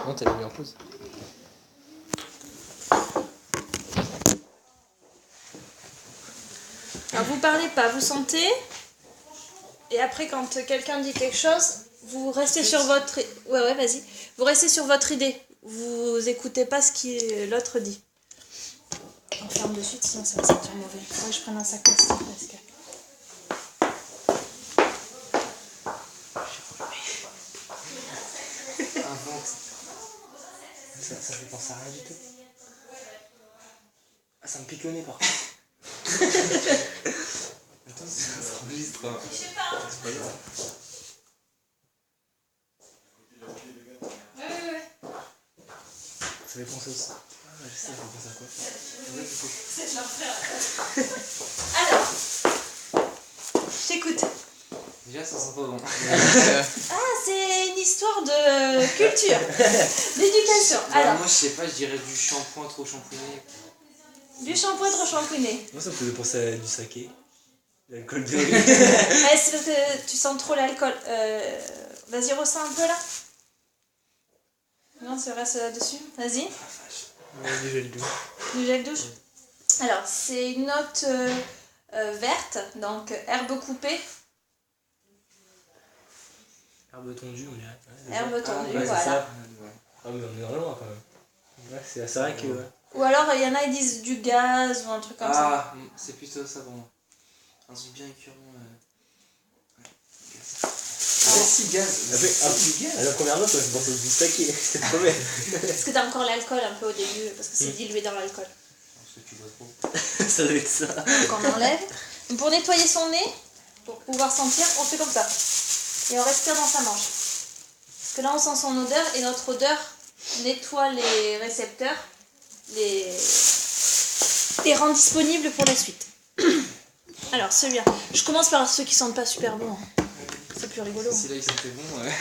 Non, t'as mis en pause. Alors vous parlez pas, vous sentez. Et après quand quelqu'un dit quelque chose, vous restez sur votre... Ouais, vas-y. Vous restez sur votre idée. Vous écoutez pas ce que l'autre dit. On ferme de suite, sinon ça va sentir mauvais. Faut que je prenne un sac plastique parce que... Ça fait penser à rien du tout. Ah, ça me pique le nez par contre. Attends, ça enregistre. Je sais pas. C'est pas grave. Ouais. Ça fait penser aussi. Ah, je sais, ça fait penser à quoi. C'est de l'enfer. Alors, je t'écoute. Déjà, ça sent pas bon. Ah, c'est une histoire de culture, d'éducation. Alors, moi, je sais pas, je dirais du shampoing trop shampooiné. du shampoing trop shampooiné. Moi, ça me faisait penser à du saké. L'alcool de riz. Ouais, c'est parce que tu sens trop l'alcool. Vas-y, ressens un peu là. Non, c'est reste là-dessus. Vas-y. Du gel douche. Du gel douche. Alors, c'est une note verte, donc herbe coupée. Herbe tondue, on dirait. Ouais, Herbe tondue, ouais, c'est voilà. ça. Ah, mais on est dans le loin quand même. Ouais, c'est vrai que. Ouais. Ou alors, il y en a, ils disent du gaz ou un truc comme ça. Ah, c'est plutôt ça pour moi. Un truc bien écœurant. Si, gaz. Du gaz. La première note, ça me pensait au du saké. C'était trop bien. Parce que t'as encore l'alcool un peu au début, parce que c'est dilué dans l'alcool. Parce que tu bois trop. Ça doit être ça. Donc on enlève. Donc pour nettoyer son nez, pour pouvoir sentir, on fait comme ça. Et on respire dans sa manche. Parce que là on sent son odeur et notre odeur nettoie les récepteurs, les rend disponibles pour la suite. Alors celui-là, je commence par ceux qui sentent pas super bon. C'est plus rigolo. Si là il sentait bon, ouais.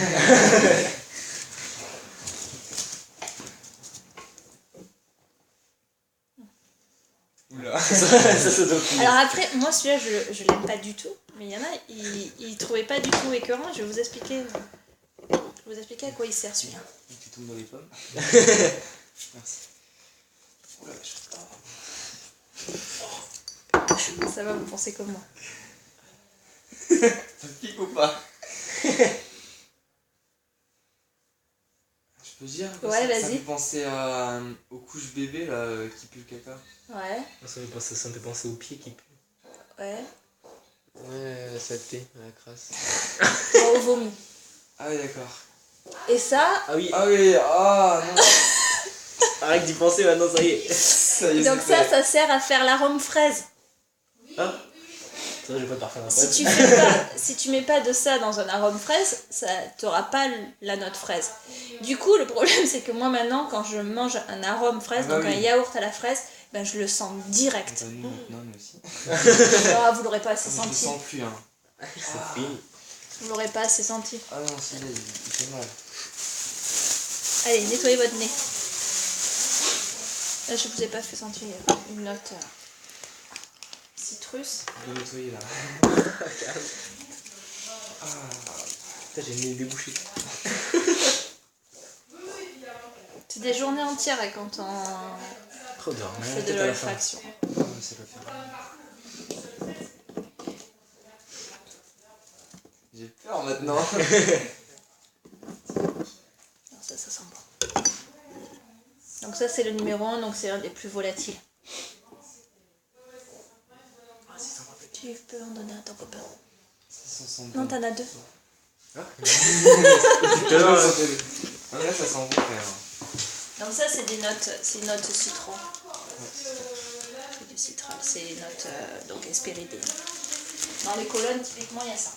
Oula. Ça doit plus. Alors après, moi celui-là je l'aime pas du tout, mais il y en a, ils trouvaient pas du tout écœurant. Je vais vous expliquer à quoi il sert celui-là. Tu tombes dans les pommes. Merci. Oula, Ça va, vous pensez comme moi. ça pique ou pas? Je peux dire que Ouais, ça vas-y. me fait penser aux couches bébés là, qui puent le caca. Ouais, Ça me fait penser aux pieds qui puent. ouais. Ouais, la saleté, la crasse. Bon, au vomi. Ah oui, d'accord. Et ça, Ah oui, Ah oui, ah non. arrête d'y penser maintenant, ça y est. Ça y est, donc c'est fait. ça sert à faire l'arôme fraise. Ah, c'est vrai, j'ai pas de parfum Si après. tu mets pas de ça dans un arôme fraise, ça t'auras pas la note fraise. Du coup, le problème c'est que moi maintenant, quand je mange un arôme fraise, Ah bah donc un oui. yaourt à la fraise, ben je le sens direct. Bah, nous maintenant, nous aussi. Ah, vous l'aurez pas assez Je le senti. sens plus, hein. C'est fini. Vous l'aurez pas assez senti. Ah non, si, il fait mal. Allez, nettoyez votre nez. Là, je vous ai pas fait sentir une note citrus. Je vais nettoyer là. Putain, j'ai le nez débouché. C'est des journées entières et quand on Trop dur. fait de l'olfaction. Ah, c'est pas faire. J'ai peur maintenant. Non, ça sent bon. Donc ça c'est le numéro 1, donc c'est un des plus volatiles. Tu peux en donner à ton copain. Ça sent Non, bon. t'en as deux. Ah, là, ça sent bon quand même. Donc ça c'est des notes, c'est une note citron. C'est du citron, c'est une note donc hespéridée. Dans les colonnes typiquement il y a ça.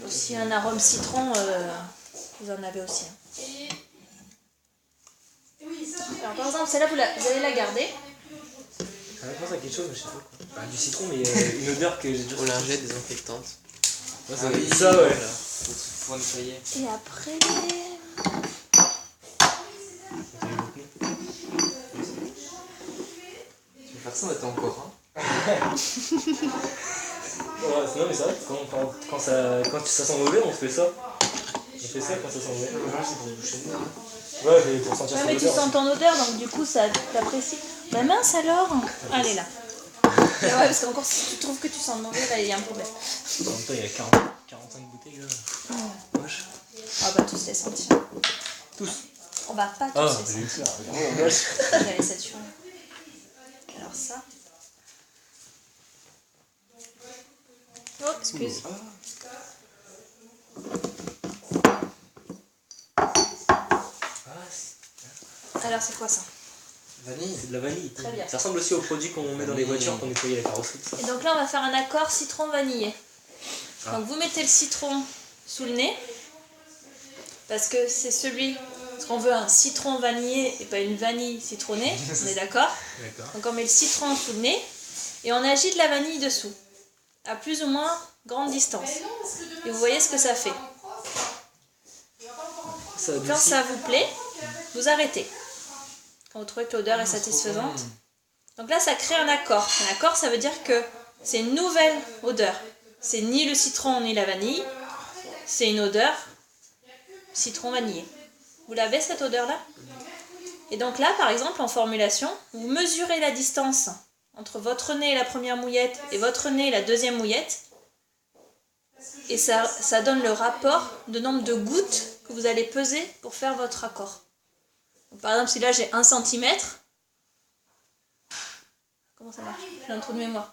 Aussi un arôme citron, vous en avez aussi. Alors par exemple celle-là vous allez la garder. Ça me pense à quelque chose, mais je sais pas quoi. Bah, du citron, mais une odeur que j'ai déjà. Aux lingettes désinfectantes. Ouais, Ah oui, ça, ouais. Pour nettoyer. Et après... Tu veux faire ça, on attend encore, hein. Ouais, non, mais c'est vrai que quand ça sent mauvais, on se fait ça. On fais ça quand ça sent mauvais. Moi, c'est pour boucher le nez. Ouais, mais pour sentir Ouais, son mais tu odeur. sens ton odeur, donc du coup, ça t'apprécie. Bah mince alors. Allez là. Ouais, parce qu'encore, si tu trouves que tu sens mauvais, là, il y a un problème. En même temps, il y a 45 bouteilles là. Moche. On va tous les sentir. Tous. On va pas tous Ah, les j'ai eu sentir. peur. Regardez la moche. J'allais saturer. Alors ça. Oh, excuse. Ah, Alors c'est quoi ça? Vanille. c'est de la vanille. Très bien. Ça ressemble aussi aux produits qu'on met dans les voitures pour nettoyer la carrosserie. tout ça. Et donc là, on va faire un accord citron vanillé. Ah. Donc vous mettez le citron sous le nez. Parce que c'est celui... Parce qu'on veut un citron vanillé et pas une vanille citronnée. On est d'accord? D'accord. Donc on met le citron sous le nez. Et on agite la vanille dessous. À plus ou moins grande distance. Et vous voyez ce que ça fait. Ça Quand adoucit. ça vous plaît, vous arrêtez. Quand vous trouvez que l'odeur est satisfaisante. Donc là, ça crée un accord. Un accord, ça veut dire que c'est une nouvelle odeur. C'est ni le citron ni la vanille. C'est une odeur citron vanillé. Vous l'avez cette odeur-là? Et donc là, par exemple, en formulation, vous mesurez la distance entre votre nez et la première mouillette et votre nez et la deuxième mouillette. Et ça donne le rapport de nombre de gouttes que vous allez peser pour faire votre accord. Donc, par exemple, si là j'ai 1 cm, comment ça marche? J'ai un trou de mémoire.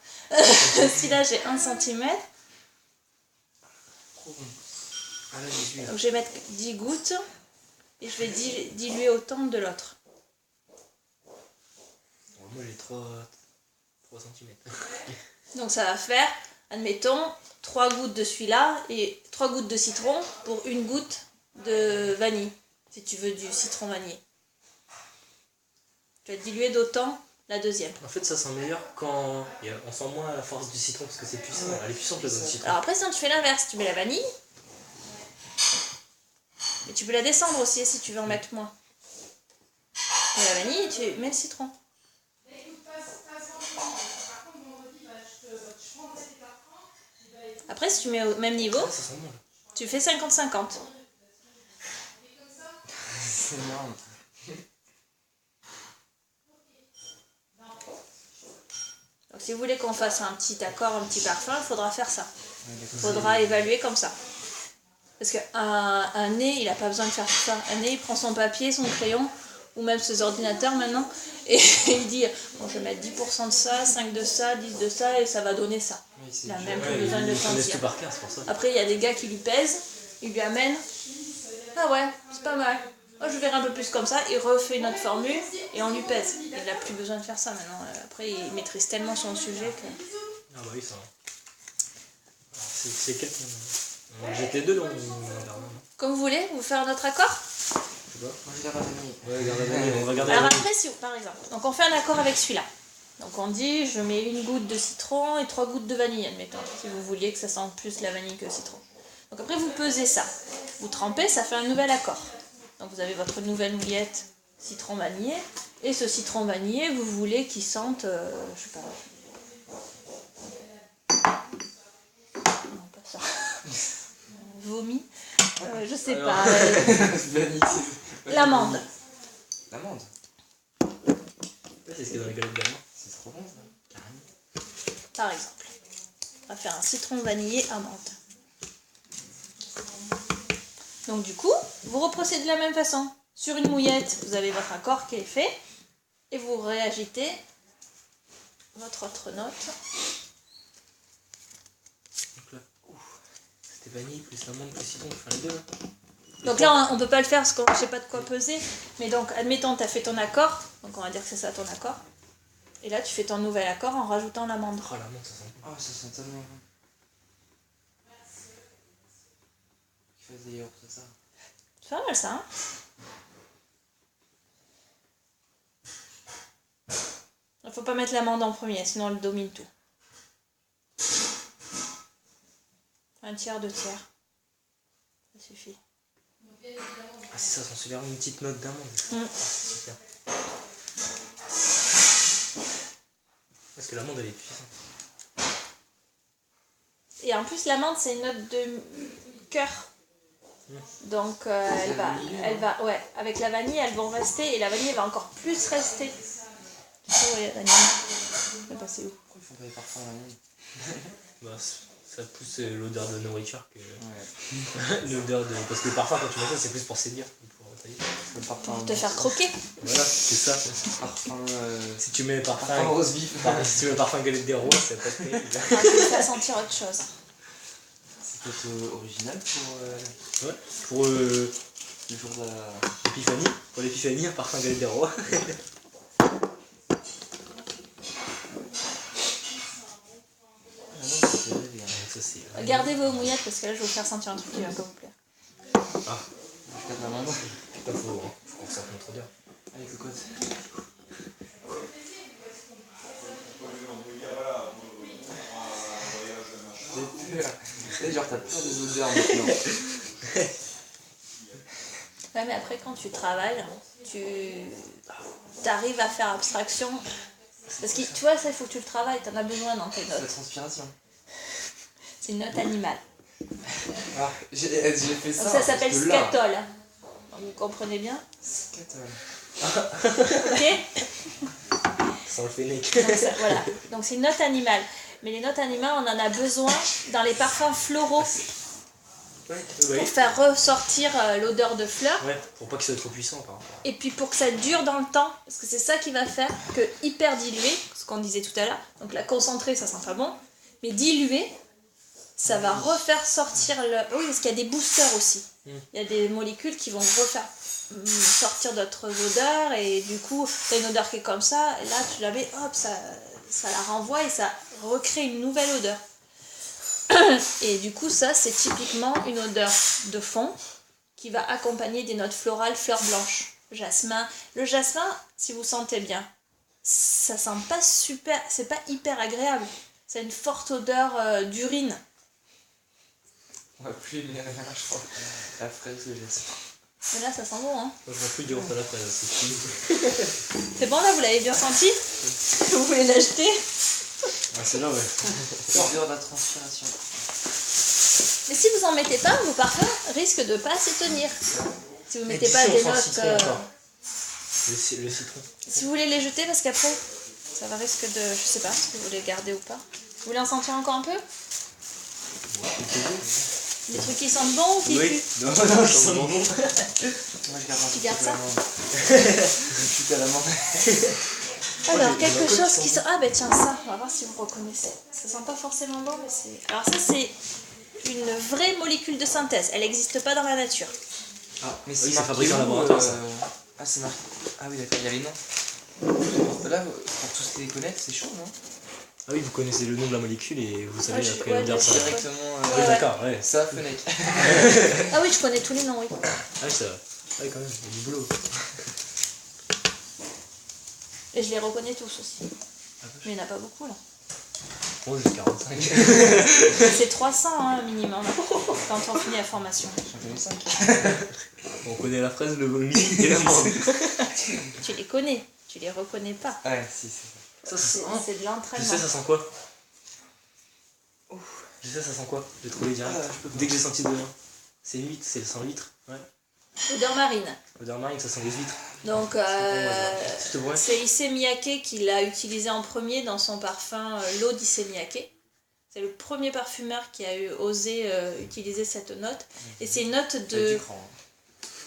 Si là j'ai 1 cm, Trop bon. Ah là, j'y suis. donc je vais mettre 10 gouttes et je vais diluer autant de l'autre. Moi j'ai 3 cm. Donc ça va faire, admettons, 3 gouttes de celui-là et 3 gouttes de citron pour 1 goutte de vanille, si tu veux du citron vanillé. Tu vas diluer d'autant la deuxième. En fait, ça sent meilleur quand on sent moins la force du citron parce que c'est puissant. Elle est puissante la zone citron. Alors après, sinon tu fais l'inverse, tu mets la vanille, mais tu peux la descendre aussi si tu veux en mettre moins. Tu mets la vanille et tu mets le citron. Après, si tu mets au même niveau, Ah, ça sent bon là. tu fais 50-50. C'est énorme. Donc si vous voulez qu'on fasse un petit accord, un petit parfum, il faudra faire ça. Ouais, Il d'accord. faudra évaluer comme ça. Parce qu'un nez, il n'a pas besoin de faire tout ça. Un nez, il prend son papier, son crayon, ou même ses ordinateurs maintenant, et il dit, bon, je vais mettre 10% de ça, 5 de ça, 10 de ça, et ça va donner ça. Oui, c'est Il a dur. même Ouais, plus besoin de le ils connaissent sentir. tout par cœur, c'est pour ça. Après, il y a des gars qui lui pèsent, ils lui amènent. Ah ouais, c'est pas mal. Oh, je verrai un peu plus comme ça. Il refait une autre formule et on lui pèse. Il n'a plus besoin de faire ça maintenant. Après, il maîtrise tellement son sujet que... Ah bah oui, ça. C'est quelqu'un. J'étais deux dans mon jardin. Comme vous voulez, vous faire notre accord? Je sais pas. Moi, je garde la vanille. Ouais, regarde la vanille, on va regarder Alors la vanille. après, si, par exemple, donc on fait un accord avec celui-là. Donc on dit, je mets 1 goutte de citron et 3 gouttes de vanille, admettons, si vous vouliez que ça sente plus la vanille que le citron. Donc après, vous pesez ça. Vous trempez, ça fait un nouvel accord. Donc vous avez votre nouvelle mouillette citron vanillé. Et ce citron vanillé, vous voulez qu'il sente, je sais pas... Non, pas ça. Vomi. Je sais Alors. pas. Vanille. L'amande. L'amande. Ouais, c'est ce qu'il y a dans les galettes d'amande. C'est trop bon ça. Carrément. Par exemple. On va faire un citron vanillé amande. Donc du coup, vous reprocédez de la même façon. Sur une mouillette, vous avez votre accord qui est fait. Et vous réagitez votre autre note. Donc là, c'était vanille plus amande plus citron, enfin les deux. Là. Donc là, on ne peut pas le faire parce qu'on ne sait pas de quoi peser. Mais donc, admettons, tu as fait ton accord. Donc on va dire que c'est ça ton accord. Et là, tu fais ton nouvel accord en rajoutant l'amande. Oh l'amande, ça sent bon. Oh, ça sent tellement bon. Qu'il fasse des yaourts, c'est ça. C'est pas mal ça, hein? Il faut pas mettre l'amande en premier, sinon elle domine tout. 1 tiers, 2 tiers. Ça suffit. Ah si, ça sent super bon, une petite note d'amande. Mm. C'est super. Parce que l'amande elle est puissante. Et en plus, l'amande, c'est une note de cœur. Donc elle va, ouais, avec la vanille, elles vont rester et la vanille va encore plus rester. Tu sais, ouais, la vanille. Elle est passée où? Pourquoi ils font pas des parfums à la vanille? Bah, ça pousse l'odeur de nourriture que Ouais. l'odeur de. Parce que le parfum, quand tu mets ça, c'est plus pour séduire. Le parfum. Pour te faire croquer. Voilà, c'est ça. Parfum. Si tu mets Parfum parfum. rose vif. Si tu mets parfum galette des rois, c'est pas terrible. Tu te faire sentir autre chose. C'est peut-être original pour Ouais, pour le jour de la. l'épiphanie. Pour l'épiphanie, un parfum galette des rois. Ah non, c'est terrible, les gars. Ça, c'est. Gardez vos mouillettes parce que là je vais vous faire sentir un truc qui va pas vous plaire. Je garde la main. Putain, faut qu'on ressente notre odeur. Allez, cocotte. J'ai peur. Et genre, t'as peur des odeurs maintenant. Ouais, mais après quand tu travailles, tu arrives à faire abstraction. Parce que tu vois, ça il faut que tu le travailles, t'en as besoin dans tes C'est la notes. transpiration. C'est une note animale. Ah, j'ai fait ça. Donc ça s'appelle parce que là- scatole. Donc, vous comprenez bien? Scatole. Ok. Sans le fennec. Donc, voilà. Donc c'est une note animale. Mais les notes animales, on en a besoin dans les parfums floraux Ouais. pour faire ressortir l'odeur de fleurs. Ouais, pour pas qu'il soit trop puissant par rapport. Et puis pour que ça dure dans le temps, parce que c'est ça qui va faire que hyper dilué, ce qu'on disait tout à l'heure, donc la concentrée ça sent pas bon, mais dilué, ça va refaire sortir le... Oui, parce qu'il y a des boosters aussi. Il y a des molécules qui vont refaire sortir d'autres odeurs et du coup, t'as une odeur qui est comme ça, et là tu la mets, hop, ça la renvoie et ça recrée une nouvelle odeur. Et du coup, ça c'est typiquement une odeur de fond qui va accompagner des notes florales, fleurs blanches, jasmin. Le jasmin, si vous sentez bien, ça sent pas super, c'est pas hyper agréable. Ça a une forte odeur d'urine. On va plus aimer rien, je crois. La fraise, le jasmin. Mais là, ça sent bon, hein. Moi, je m'en fous du repas la fraise, c'est tout. C'est bon, là, vous l'avez bien senti? Vous voulez l'acheter? Ah, c'est là, ouais. L'odeur de la transpiration. Mais si vous en mettez pas, vos parfums risquent de pas s'y tenir. Si vous mettez pas d'ici, des on sent le notes... citron encore. Le citron. Si vous voulez les jeter, parce qu'après, ça va risque de... Je sais pas si vous voulez garder ou pas. Vous voulez en sentir encore un peu? Des trucs qui sentent bon ou qui Oui. puent? Non, non, ils sont bons. Moi, je garde un Tu petit gardes peu ça? la main. Je chute à la main. Alors, j'ai des quelque locaux chose qui qui sont sent... Ah ben tiens, ça, on va voir si vous reconnaissez. Ça sent pas forcément bon, mais c'est... Alors ça, c'est une vraie molécule de synthèse. Elle n'existe pas dans la nature. Ah, mais c'est marqué fabriqué en où, laboratoire, ça. Ah, c'est marqué. Ah oui, d'accord, il y a les noms. Là, pour tous les connaître, c'est chaud, non? Ah oui, vous connaissez le nom de la molécule et vous savez je- après ouais, l'odeur je ça. sais. Directement. Oui, d'accord, ouais. Ça, Fennec. Ah oui, je connais tous les noms, oui. Ah oui, ça. Ah oui, quand même, il y a du boulot. Et je les reconnais tous aussi. Mais il n'y en a pas beaucoup, là. Bon, j'ai 45. C'est 300, hein, minimum, quand on finit la formation. J'en connais 5. On connaît la fraise, le vomi et la menthe. Tu les connais, tu les reconnais pas. Ouais, si, c'est ça. Ça, C'est ça c'est de Tu l'entraînement. sais, ça sent quoi? Je sais, ça sent quoi? J'ai trouvé direct. Ah, je peux pas. Dès que j'ai senti de c'est une huître, c'est sans huître. Ouais. Odeur marine. Odeur marine, ça sent les huîtres. Donc, Je te vois. c'est Issey Miyake qui l'a utilisé en premier dans son parfum l'eau d'Issey Miyake. C'est le premier parfumeur qui a osé utiliser cette note. Et c'est une note Avec de, du cran.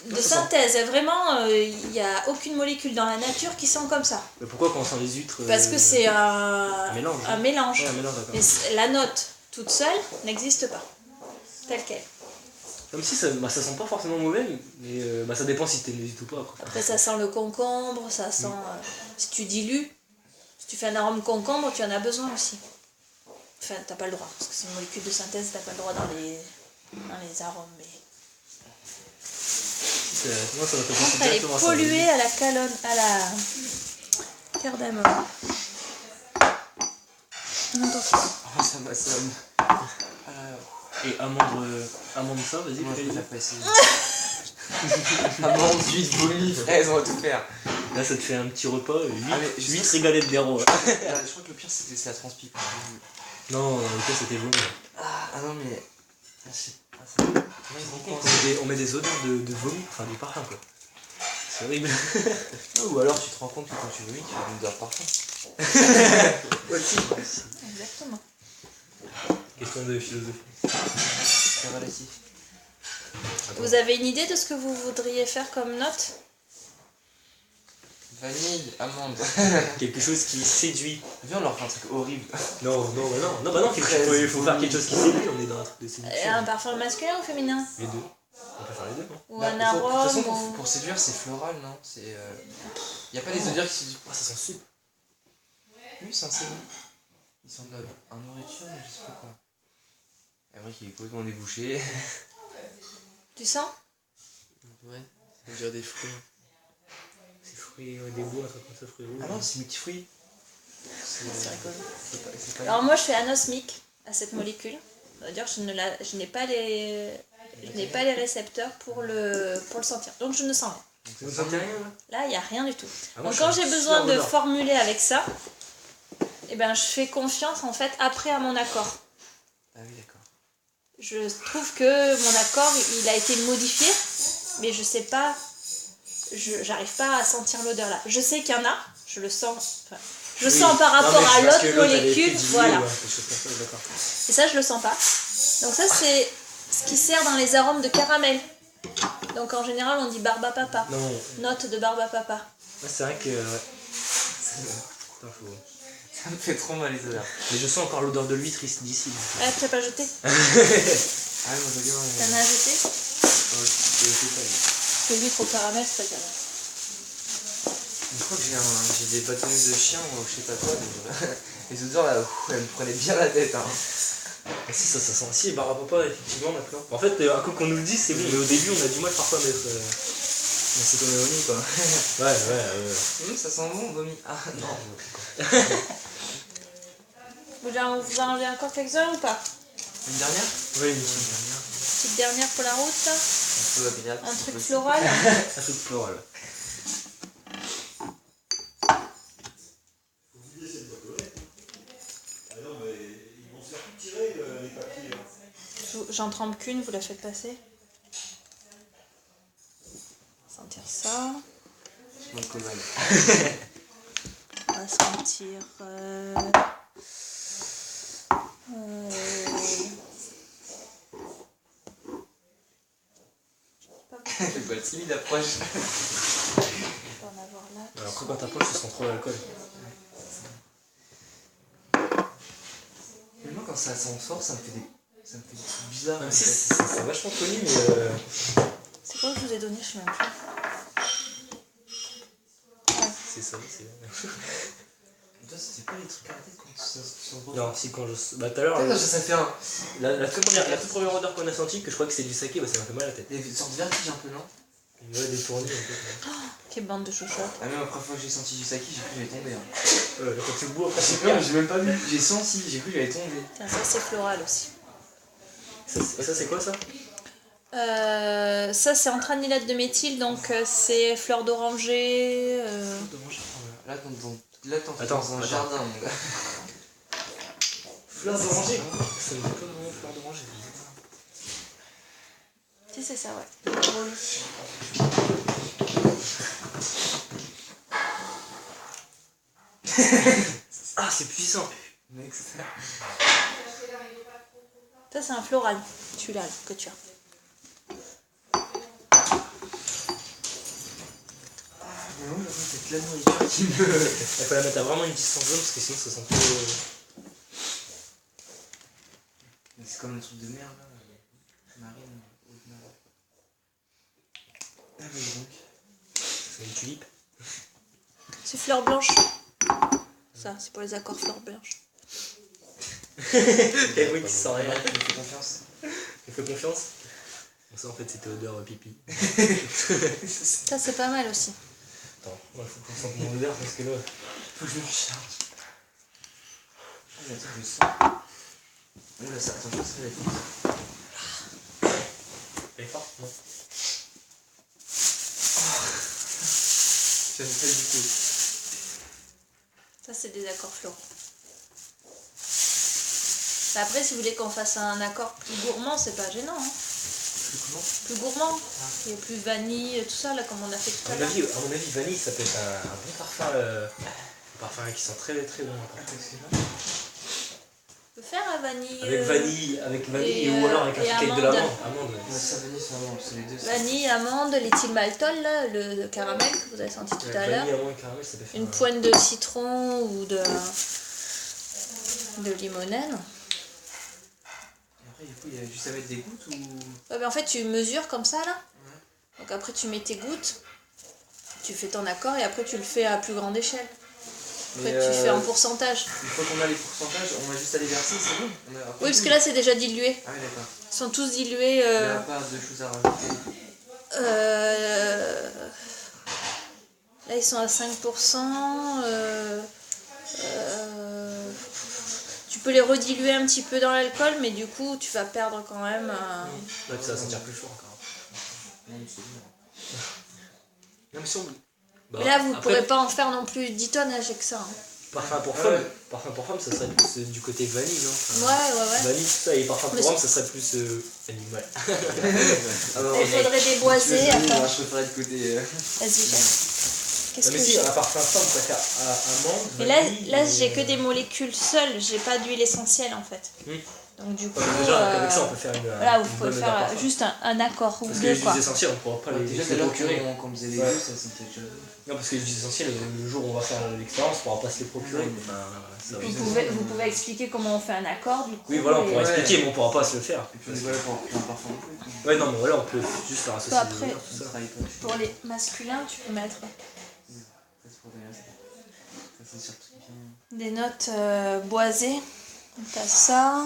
de synthèse. Et vraiment, il n'y a aucune molécule dans la nature qui sent comme ça. Mais pourquoi quand on sent les huîtres Parce que c'est un mélange. un mélange. Ouais, un mélange, d'accord. Mais la note toute seule n'existe pas. Telle qu'elle. Comme si ça, bah, ça sent pas forcément mauvais, mais bah, ça dépend si t'aimes les huîtres ou pas. Après. Après, ça sent le concombre, ça sent... si tu dilues, si tu fais un arôme concombre, tu en as besoin aussi. Enfin, t'as pas le droit, parce que c'est une molécule de synthèse, t'as pas le droit dans les arômes. Mais... Moi, ça va te Par penser contre, elle est directement à ça. polluée à la calonne, à la cardamome. Non, donc, Oh, ça m'assomme. Ah là, Et amande ça, vas-y, moi, je fais-le. préfère pas essayer. Amande, huile, vomi, fraise, on va tout faire. Là, ça te fait un petit repas, Ah, mais je 8 sais- régalettes d'héros. Là, je crois que le pire, c'est la transpi. Non, le pire, c'était jaune. Ah non, mais On met des odeurs de vomi, enfin du parfum quoi. C'est horrible. Ou alors tu te rends compte que quand tu vomis, tu fais une odeur de parfum. Aussi. Exactement. Question de philosophie. C'est relatif. Vous avez une idée de ce que vous voudriez faire comme note? Vanille, amande. Quelque chose qui séduit. Viens, on leur fait un truc horrible. Non, il faut faire quelque chose qui séduit, on est dans un truc de séduction. Un parfum masculin ou féminin? Les deux. On peut faire les deux, non? Ou Bah, un de toute façon, arôme pour séduire, c'est floral, non? C'est. Y a pas des odeurs qui séduisent. Ah, ça sent soupe. Oui, c'est un CD. Ils sont de la nourriture, mais je sais pas quoi. Et après, qui est complètement débouché. Tu sens? Ouais, ça veut dire des fruits. C'est fruits, des bois, un truc comme ça, fruits rouges. Ah non, c'est multifruits. C'est rigolo. C'est pas. Alors moi je fais anosmique à cette molécule. Ça veut dire que je n'ai pas les récepteurs pour le sentir. Donc je ne sens rien. Vous ne sentez rien là? Là il n'y a rien du tout. Ah, moi, Donc je quand sens j'ai super besoin de odeur. formuler avec ça, eh ben, je fais confiance en fait après à mon accord. Ah oui, d'accord. Je trouve que mon accord il a été modifié, mais je sais pas, j'arrive pas à sentir l'odeur là. Je sais qu'il y en a, je le sens. Enfin, je sens par rapport à l'autre molécule, voilà. Ouais, des choses comme ça, d'accord. Et ça, je le sens pas. Donc ça, c'est ce qui sert dans les arômes de caramel. Donc en général, on dit barbe à papa. Non, Note de barbe à papa. ouais, c'est vrai que. Ouais. Putain, faut- Ça me fait trop mal les odeurs. Mais je sens encore l'odeur de l'huître d'ici. Ah, tu l'as pas jeté? Ah, moi j'ai bien. T'en as jeté? Je sais pas. Parce que l'huître au caramel, c'est pas grave. Je crois que j'ai des bâtonnets de chien ou je sais pas quoi. Donc, les odeurs là, elles me prenaient bien la tête. Hein. Ah, si, ça sent. Si, barbe à papa, effectivement, maintenant. En fait, un coup qu'on nous le dit, c'est bon, mais au début, on a du mal parfois à mettre. Mais c'est comme le vomi quoi. Ouais. Ça sent bon, vomi. Ah non. Vous en avez encore quelques-uns ou pas? Une dernière? Oui, Une dernière. Petite dernière pour la route, là. Un peu agréable. Un si truc possible. floral. un truc floral. J'en trempe qu'une, vous la faites passer. Sentir ça. Mon commode. On va sentir. Je vois le timide approche. On va en avoir là. Alors, après, quand t'approches, tu sens trop l'alcool. Mais moi quand ça sent fort, ça me fait des trucs bizarres. Même en si fait. c'est vachement connu, mais. C'est quoi que je vous ai donné? Je sais même plus. C'est ça, c'est. Toi, c'était pas les trucs à la tête quand ça sent fort. Non, si, quand je. Bah, tout à l'heure, Putain, ça fait un. la toute première odeur qu'on a sentie, que je crois que c'est du saké, bah, ça m'a fait mal à la tête. Il y a une sorte de vertige un peu, non? Ouais, des tournis un peu. Quelle bande de chouchottes. Ah, même la première fois que j'ai senti du saké, j'ai cru que j'allais tomber. Hein. Quand tu le bois, après, C'est c'est peur, pire. j'ai même pas vu. J'ai senti, j'ai cru que j'allais tomber. Tiens, ça c'est floral aussi. Ça, c'est quoi ça? Ça c'est antranilate de méthyle, donc c'est fleur d'oranger. Là, t'es Attends, dans un attends. jardin, mon gars. Fleur d'oranger. Ça me dit pas vraiment fleur d'oranger. Si, c'est ça, ouais. Ah, c'est puissant. Mec, ça. Ça c'est un floral, celui-là là, que tu as. Non, c'est que la nourriture qui me. Il faut la mettre à vraiment une distance zone parce que sinon ça sent trop. Mais c'est comme le truc de merde là. Marine, haute mer. Ah, bah, donc. C'est une tulipe. C'est fleur blanche. Ça, c'est pour les accords fleur blanche. Et oui, tu sens rien. Tu me fais confiance. Tu fais confiance? Bon, ça en fait c'était odeur pipi. Ça c'est pas mal aussi. Attends, moi faut qu'on sente mon odeur parce que là. Faut que je me recharge. Ah, mais attends, je le sens. Oh là, ça, attends, je sais la tête. Elle est forte? Non. J'aime pas du tout. Ça c'est des accords floraux. Après, si vous voulez qu'on fasse un accord plus gourmand, c'est pas gênant. Hein. Plus gourmand. Il y a plus vanille, tout ça, là, comme on a fait tout à l'heure. À mon avis, vanille, ça peut être un bon parfum. Un parfum qui sent très très bon. On peut faire un vanille. Avec vanille et, ou alors avec un et truc avec de amande. l'amande. Amande. Ça vanille, ça amande, c'est les deux. Vanille, amande, l'éthylmaltol, là, le caramel que vous avez senti tout à l'heure. Vanille, amande, caramel, ça peut faire Une pointe de citron ou de limonène. Et après, du coup, il y a juste à mettre des gouttes ou. Ouais, ben en fait, tu mesures comme ça, là. Donc après, tu mets tes gouttes, tu fais ton accord et après, tu le fais à plus grande échelle. Après, tu fais en pourcentage. Une fois qu'on a les pourcentages, on va juste aller verser, c'est bon. Oui, parce que là, c'est déjà dilué. Ah oui, d'accord. Ils sont tous dilués. Il n'y a pas de choses à rajouter. Là, ils sont à 5%. Tu peux les rediluer un petit peu dans l'alcool, mais du coup, tu vas perdre quand même. Là, ça va sentir plus fort encore. Non, mais c'est bon. Non, mais si on... Mais là, vous ne pourrez pas en faire non plus 10 tonnes avec ça. Hein. Parfum pour femme, ça serait plus du côté vanille, non? Ouais. Vanille, tout ça, et parfum pour homme, ça serait plus animal. Il faudrait déboiser. Moi, je préférais le côté. Vas-y, qu'est-ce que mais si, j'ai un parfum femme, ça fait amande, Mais vanille... là j'ai que des molécules seules, j'ai pas d'huile essentielle en fait. Donc du coup, déjà, avec ça, on peut faire une voilà, vous une pouvez bonne faire parfum. juste un accord ou Parce que deux les quoi. huiles essentielles, on ne pourra pas les Déjà, les tout à l'heure, procurer. quand on faisait les Ouais. deux, ça sentait déjà. Non, parce que les huiles essentielles, le jour où on va faire l'expérience, on ne pourra pas se les procurer. Enfin, ça va. Vous pouvez expliquer comment on fait un accord du coup. Oui, voilà, on pourra et- expliquer, mais on ne pourra pas se le faire. Et puis voilà, pour un parfum non plus. Ouais, non, mais voilà, on peut juste faire associer Après, des odeurs, tout Ça ça. travaille pas. Pour les masculins, tu peux mettre Ça, c'est pour derrière, ça. Ça, c'est surtout bien. des notes boisées. Donc t'as ça.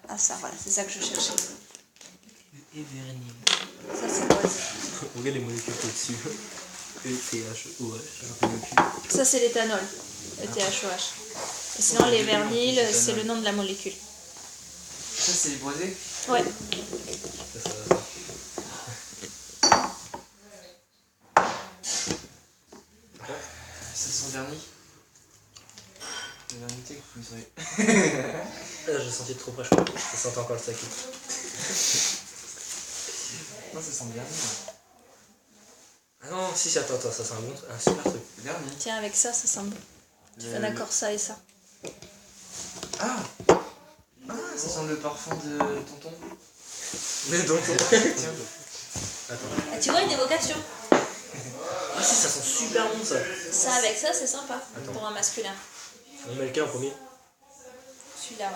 Ah ça, voilà, c'est ça que je cherchais. Et vernis. Ça c'est boisé. Regarde les molécules au-dessus. ETHOH. Ça c'est l'éthanol, le THOH. Et sinon les vernyls, c'est le nom de la molécule. Ça, c'est les boisés. Ouais. Ça sent vernis. Le vernis, tu sais, vous savez. Là, j'ai senti trop près, je crois. Je sentais encore le saké. Non, ça sent vernis. Ah non, si, attends, ça c'est un super truc. Vernis. Tiens, avec ça, ça sent bon. Tu fais un accord ça et ça. Ah, ça sent le parfum de tonton. Mais donc, Tiens. attends. Ah, tu vois une évocation. Ah si, ça sent super bon ça. Ça avec ça, c'est sympa Attends. pour un masculin. On met lequel en premier? Celui-là, ouais.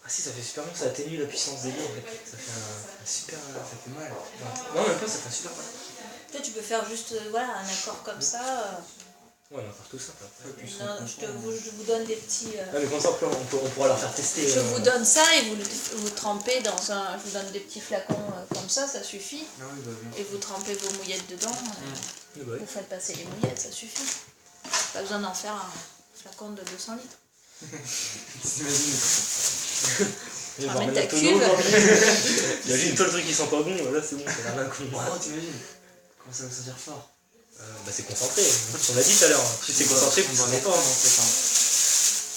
Ah si, ça fait super bon, ça atténue la puissance des mots en fait. Ça fait un super... Ça fait mal. Non, même pas, ça fait un super mal. Toi, tu peux faire juste voilà, un accord comme ça. Ouais, on va faire tout ça. Après. Non, je vous donne des petits. Ah mais comme ça, après, on pourra leur faire tester. Je vous donne ça et vous trempez dans un. Je vous donne des petits flacons comme ça suffit. Ah oui, bah bien. Et vous trempez vos mouillettes dedans. Ah bah oui. Vous faites passer les mouillettes, ça suffit. Pas besoin d'en faire un flacon de 200 litres. T'imagines. Je vais Ramène remettre ta un peu cuve. d'eau. Imagine, toi le truc qui sent pas bon, là c'est bon, ça n'a rien con. Oh, t'imagines. Comment ça va sentir fort. Bah c'est concentré, on l'a dit tout à l'heure. Si c'est concentré, on ça va sent mettre pas. en fait.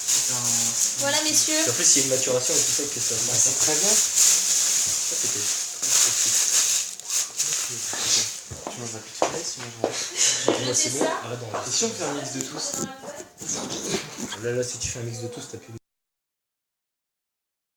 C'est un. Voilà, messieurs. En plus, il y a une maturation et tout ça que ça Bah, c'est très bien. Ça, c'était Tu mangeras plus de fraises, tu mangeras. Moi, c'est bon. ça. Arrête d'en Et si on fait un mix de tous? Là, si tu fais un mix de tous, t'as plus